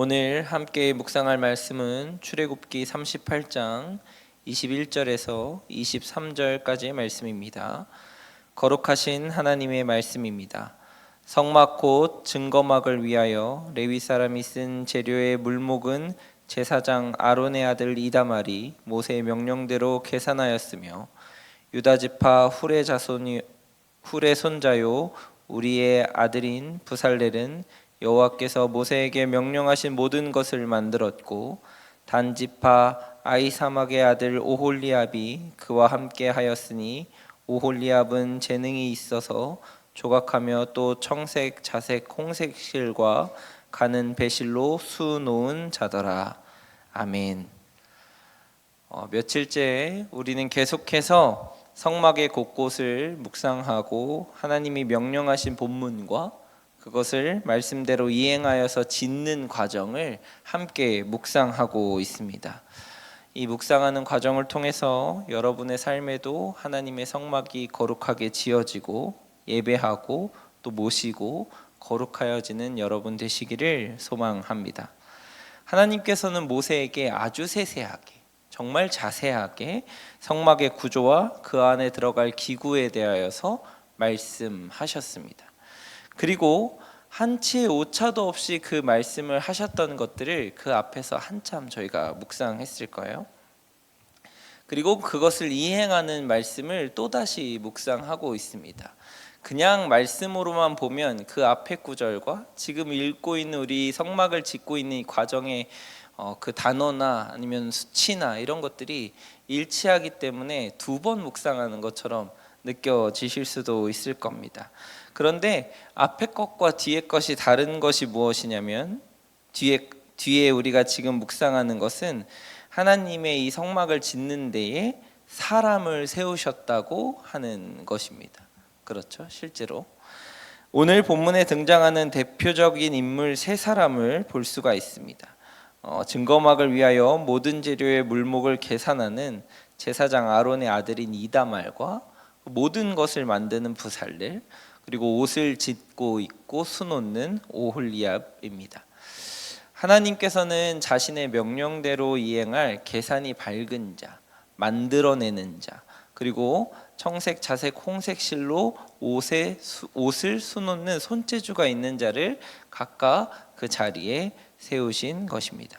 오늘 함께 묵상할 말씀은 출애굽기 38장 21절에서 23절까지의 말씀입니다. 거룩하신 하나님의 말씀입니다. 성막 곧 증거막을 위하여 레위 사람이 쓴 재료의 물목은 제사장 아론의 아들 이다말이 모세의 명령대로 계산하였으며 유다 지파 훌의 손자요 우리의 아들인 부살렐은 여호와께서 모세에게 명령하신 모든 것을 만들었고 단지파 아히사막의 아들 오홀리압이 그와 함께 하였으니 오홀리압은 재능이 있어서 조각하며 또 청색, 자색, 홍색 실과 가는 배실로 수 놓은 자더라. 아멘. 며칠째 우리는 계속해서 성막의 곳곳을 묵상하고 하나님이 명령하신 본문과 그것을 말씀대로 이행하여서 짓는 과정을 함께 묵상하고 있습니다. 이 묵상하는 과정을 통해서 여러분의 삶에도 하나님의 성막이 거룩하게 지어지고 예배하고 또 모시고 거룩하여지는 여러분 되시기를 소망합니다. 하나님께서는 모세에게 아주 세세하게 정말 자세하게 성막의 구조와 그 안에 들어갈 기구에 대하여서 말씀하셨습니다. 그리고 한치의 오차도 없이 그 말씀을 하셨던 것들을 그 앞에서 한참 저희가 묵상했을 거예요. 그리고 그것을 이행하는 말씀을 또다시 묵상하고 있습니다. 그냥 말씀으로만 보면 그 앞에 구절과 지금 읽고 있는 우리 성막을 짓고 있는 이 과정의 그 단어나 아니면 수치나 이런 것들이 일치하기 때문에 두 번 묵상하는 것처럼 느껴지실 수도 있을 겁니다. 그런데 앞에 것과 뒤에 것이 다른 것이 무엇이냐면 뒤에 우리가 지금 묵상하는 것은 하나님의 이 성막을 짓는 데에 사람을 세우셨다고 하는 것입니다. 그렇죠? 실제로 오늘 본문에 등장하는 대표적인 인물 세 사람을 볼 수가 있습니다. 증거막을 위하여 모든 재료의 물목을 계산하는 제사장 아론의 아들인 이다말과 모든 것을 만드는 부살렐, 그리고 옷을 짓고 입고 수놓는 오홀리압입니다. 하나님께서는 자신의 명령대로 이행할 계산이 밝은 자, 만들어내는 자, 그리고 청색, 자색, 홍색 실로 옷을 수놓는 손재주가 있는 자를 각각 그 자리에 세우신 것입니다.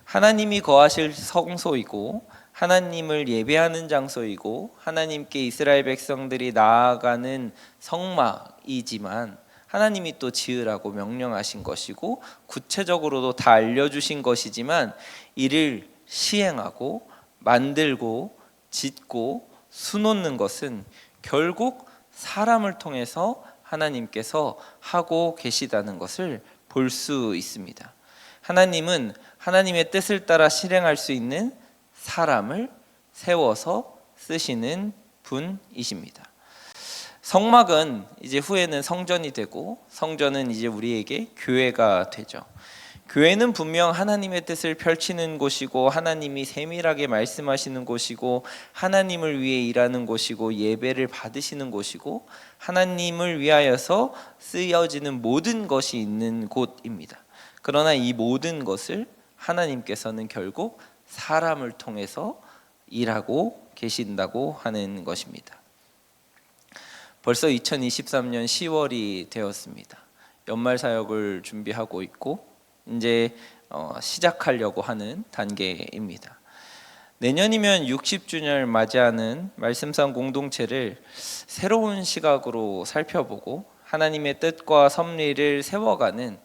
하나님이 거하실 성소이고 하나님을 예배하는 장소이고 하나님께 이스라엘 백성들이 나아가는 성막이지만 하나님이 또 지으라고 명령하신 것이고 구체적으로도 다 알려주신 것이지만 이를 시행하고 만들고 짓고 수놓는 것은 결국 사람을 통해서 하나님께서 하고 계시다는 것을 볼 수 있습니다. 하나님은 하나님의 뜻을 따라 실행할 수 있는 사람을 세워서 쓰시는 분이십니다. 성막은 이제 후에는 성전이 되고 성전은 이제 우리에게 교회가 되죠. 교회는 분명 하나님의 뜻을 펼치는 곳이고 하나님이 세밀하게 말씀하시는 곳이고 하나님을 위해 일하는 곳이고 예배를 받으시는 곳이고 하나님을 위하여서 쓰여지는 모든 것이 있는 곳입니다. 그러나 이 모든 것을 하나님께서는 결국 사람을 통해서 일하고 계신다고 하는 것입니다. 벌써 2023년 10월이 되었습니다. 연말 사역을 준비하고 있고 이제 시작하려고 하는 단계입니다. 내년이면 60주년을 맞이하는 말씀상 공동체를 새로운 시각으로 살펴보고 하나님의 뜻과 섭리를 세워가는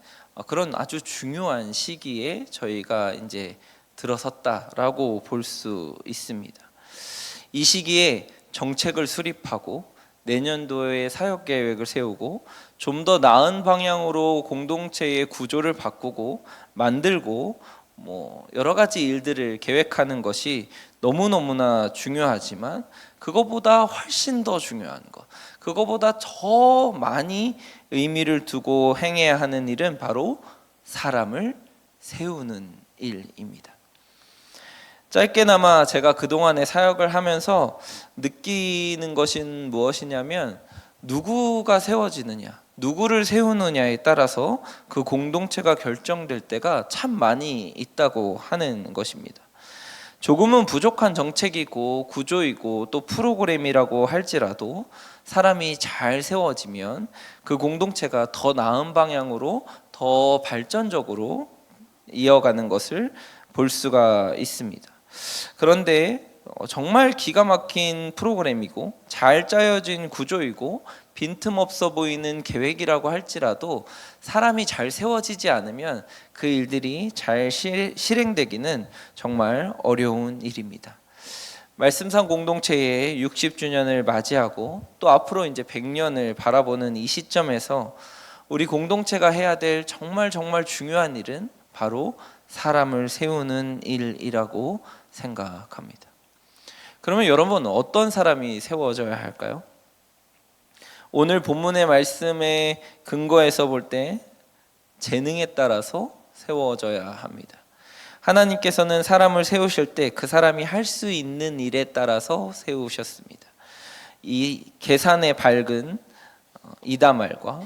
그런 아주 중요한 시기에 저희가 이제 들어섰다라고 볼 수 있습니다. 이 시기에 정책을 수립하고 내년도에 사역 계획을 세우고 좀 더 나은 방향으로 공동체의 구조를 바꾸고 만들고 여러 가지 일들을 계획하는 것이 너무너무나 중요하지만 그거보다 훨씬 더 중요한 것, 그거보다 더 많이 의미를 두고 행해야 하는 일은 바로 사람을 세우는 일입니다. 짧게나마 제가 그동안의 사역을 하면서 느끼는 것은 무엇이냐면 누구가 세워지느냐, 누구를 세우느냐에 따라서 그 공동체가 결정될 때가 참 많이 있다고 하는 것입니다. 조금은 부족한 정책이고 구조이고 또 프로그램이라고 할지라도 사람이 잘 세워지면 그 공동체가 더 나은 방향으로 더 발전적으로 이어가는 것을 볼 수가 있습니다. 그런데 정말 기가 막힌 프로그램이고 잘 짜여진 구조이고 빈틈없어 보이는 계획이라고 할지라도 사람이 잘 세워지지 않으면 그 일들이 잘 실행되기는 정말 어려운 일입니다. 말씀상 공동체의 60주년을 맞이하고 또 앞으로 이제 100년을 바라보는 이 시점에서 우리 공동체가 해야 될 정말 중요한 일은 바로 사람을 세우는 일이라고 생각합니다. 그러면 여러분, 어떤 사람이 세워져야 할까요? 오늘 본문의 말씀의 근거에서 볼 때 재능에 따라서 세워져야 합니다. 하나님께서는 사람을 세우실 때 그 사람이 할 수 있는 일에 따라서 세우셨습니다. 이 계산에 밝은 이다말과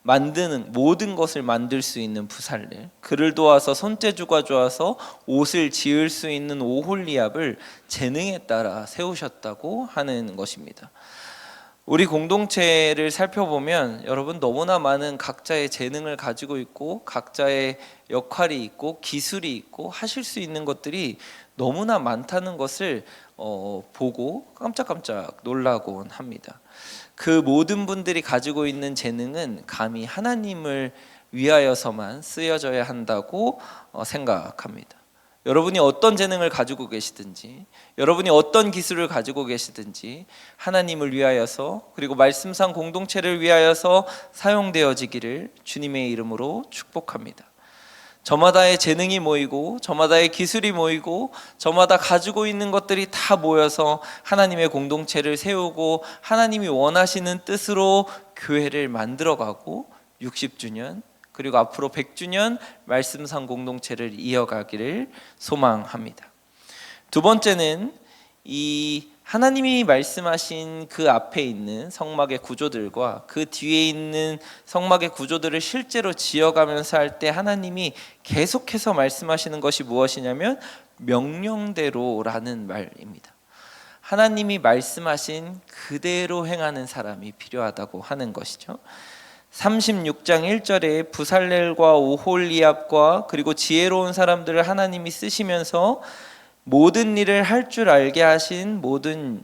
만드는 모든 것을 만들 수 있는 부살렐, 그를 도와서 손재주가 좋아서 옷을 지을 수 있는 오홀리압을 재능에 따라 세우셨다고 하는 것입니다. 우리 공동체를 살펴보면 여러분, 너무나 많은 각자의 재능을 가지고 있고 각자의 역할이 있고 기술이 있고 하실 수 있는 것들이 너무나 많다는 것을 보고 깜짝깜짝 놀라곤 합니다. 그 모든 분들이 가지고 있는 재능은 감히 하나님을 위하여서만 쓰여져야 한다고 생각합니다. 여러분이 어떤 재능을 가지고 계시든지, 여러분이 어떤 기술을 가지고 계시든지 하나님을 위하여서, 그리고 말씀상 공동체를 위하여서 사용되어지기를 주님의 이름으로 축복합니다. 저마다의 재능이 모이고 저마다의 기술이 모이고 저마다 가지고 있는 것들이 다 모여서 하나님의 공동체를 세우고 하나님이 원하시는 뜻으로 교회를 만들어가고 60주년 그리고 앞으로 100주년 말씀상 공동체를 이어가기를 소망합니다. 두 번째는 이 하나님이 말씀하신 그 앞에 있는 성막의 구조들과 그 뒤에 있는 성막의 구조들을 실제로 지어가면서 할 때 하나님이 계속해서 말씀하시는 것이 무엇이냐면 명령대로라는 말입니다. 하나님이 말씀하신 그대로 행하는 사람이 필요하다고 하는 것이죠. 36장 1절에 부살렐과 오홀리압과 그리고 지혜로운 사람들을 하나님이 쓰시면서 모든 일을 할 줄 알게 하신 모든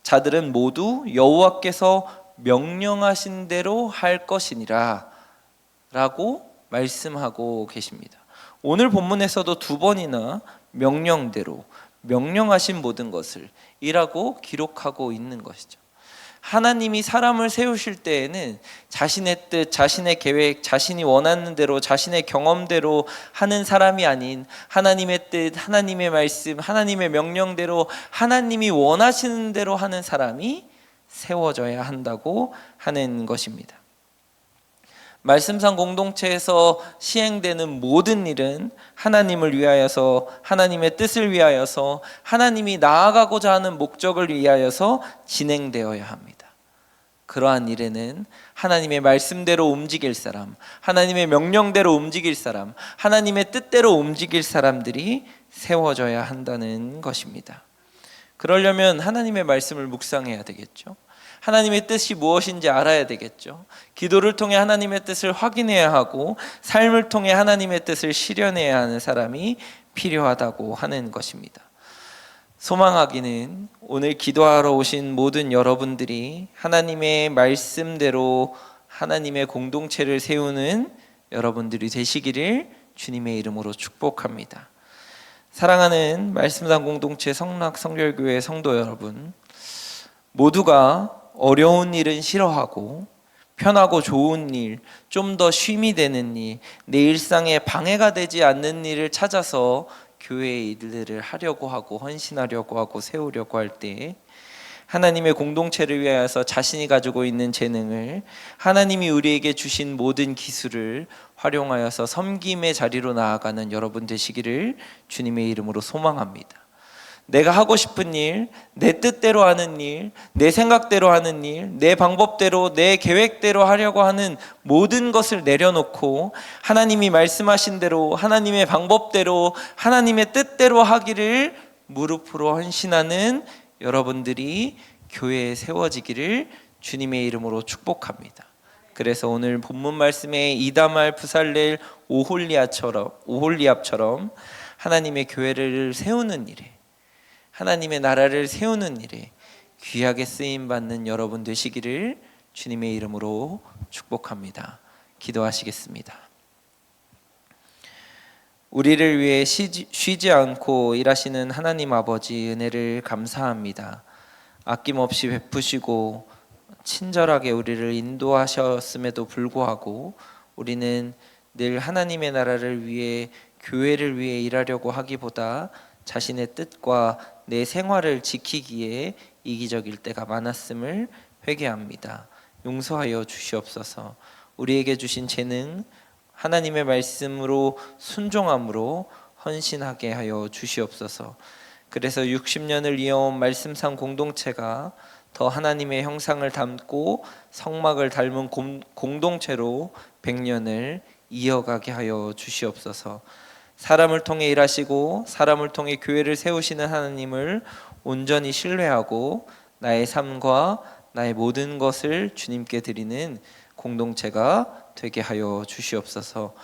자들은 모두 여호와께서 명령하신 대로 할 것이니라 라고 말씀하고 계십니다. 오늘 본문에서도 두 번이나 명령대로, 명령하신 모든 것을 이라고 기록하고 있는 것이죠. 하나님이 사람을 세우실 때에는 자신의 뜻, 자신의 계획, 자신이 원하는 대로, 자신의 경험대로 하는 사람이 아닌 하나님의 뜻, 하나님의 말씀, 하나님의 명령대로 하나님이 원하시는 대로 하는 사람이 세워져야 한다고 하는 것입니다. 말씀상 공동체에서 시행되는 모든 일은 하나님을 위하여서, 하나님의 뜻을 위하여서, 하나님이 나아가고자 하는 목적을 위하여서 진행되어야 합니다. 그러한 일에는 하나님의 말씀대로 움직일 사람, 하나님의 명령대로 움직일 사람, 하나님의 뜻대로 움직일 사람들이 세워져야 한다는 것입니다. 그러려면 하나님의 말씀을 묵상해야 되겠죠. 하나님의 뜻이 무엇인지 알아야 되겠죠. 기도를 통해 하나님의 뜻을 확인해야 하고 삶을 통해 하나님의 뜻을 실현해야 하는 사람이 필요하다고 하는 것입니다. 소망하기는 오늘 기도하러 오신 모든 여러분들이 하나님의 말씀대로 하나님의 공동체를 세우는 여러분들이 되시기를 주님의 이름으로 축복합니다. 사랑하는 말씀상 공동체 성락 성결교회 성도 여러분, 모두가 어려운 일은 싫어하고 편하고 좋은 일, 좀 더 쉼이 되는 일, 내 일상에 방해가 되지 않는 일을 찾아서 교회의 일들을 하려고 하고 헌신하려고 하고 세우려고 할 때 하나님의 공동체를 위하여서 자신이 가지고 있는 재능을, 하나님이 우리에게 주신 모든 기술을 활용하여서 섬김의 자리로 나아가는 여러분 되시기를 주님의 이름으로 소망합니다. 내가 하고 싶은 일, 내 뜻대로 하는 일, 내 생각대로 하는 일, 내 방법대로, 내 계획대로 하려고 하는 모든 것을 내려놓고 하나님이 말씀하신 대로, 하나님의 방법대로, 하나님의 뜻대로 하기를 무릎으로 헌신하는 여러분들이 교회에 세워지기를 주님의 이름으로 축복합니다. 그래서 오늘 본문 말씀에 이다말, 부살렐, 오홀리압처럼 하나님의 교회를 세우는 일에, 하나님의 나라를 세우는 일에 귀하게 쓰임받는 여러분 되시기를 주님의 이름으로 축복합니다. 기도하시겠습니다. 우리를 위해 쉬지 않고 일하시는 하나님 아버지 은혜를 감사합니다. 아낌없이 베푸시고 친절하게 우리를 인도하셨음에도 불구하고 우리는 늘 하나님의 나라를 위해, 교회를 위해 일하려고 하기보다 자신의 뜻과 내 생활을 지키기에 이기적일 때가 많았음을 회개합니다. 용서하여 주시옵소서. 우리에게 주신 재능, 하나님의 말씀으로 순종함으로 헌신하게 하여 주시옵소서. 그래서 60년을 이어온 말씀상 공동체가 더 하나님의 형상을 담고 성막을 닮은 공동체로 100년을 이어가게 하여 주시옵소서. 사람을 통해 일하시고 사람을 통해 교회를 세우시는 하나님을 온전히 신뢰하고 나의 삶과 나의 모든 것을 주님께 드리는 공동체가 되게 하여 주시옵소서.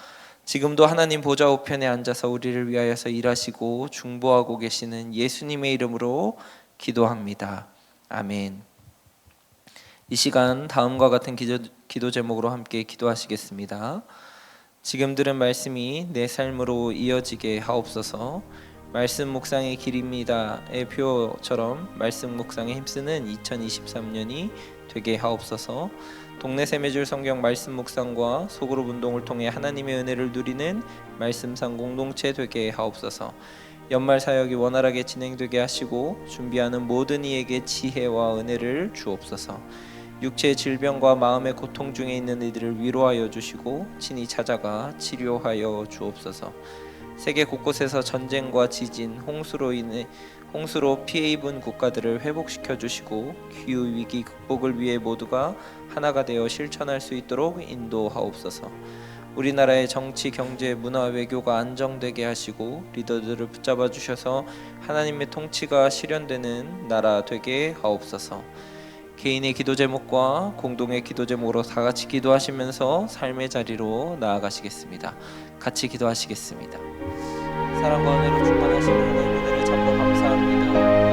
지금도 하나님 보좌 우편에 앉아서 우리를 위하여서 일하시고 중보하고 계시는 예수님의 이름으로 기도합니다. 아멘. 이 시간 다음과 같은 기도 제목으로 함께 기도하시겠습니다. 지금 들은 말씀이 내 삶으로 이어지게 하옵소서. 말씀 묵상의 길입니다의 표처럼 말씀 묵상에 힘쓰는 2023년이 되게 하옵소서. 동네 세매줄 성경 말씀 묵상과 소그룹 운동을 통해 하나님의 은혜를 누리는 말씀상 공동체 되게 하옵소서. 연말 사역이 원활하게 진행되게 하시고 준비하는 모든 이에게 지혜와 은혜를 주옵소서. 육체의 질병과 마음의 고통 중에 있는 이들을 위로하여 주시고 친히 찾아가 치료하여 주옵소서. 세계 곳곳에서 전쟁과 지진, 홍수로 피해 입은 국가들을 회복시켜 주시고 기후 위기 극복을 위해 모두가 하나가 되어 실천할 수 있도록 인도하옵소서. 우리나라의 정치, 경제, 문화, 외교가 안정되게 하시고 리더들을 붙잡아 주셔서 하나님의 통치가 실현되는 나라 되게 하옵소서. 개인의 기도 제목과 공동의 기도 제목으로 다 같이 기도하시면서 삶의 자리로 나아가시겠습니다. 같이 기도하시겠습니다. 사랑과 은혜로 충만하신 하나님, 은혜를 참고 감사합니다.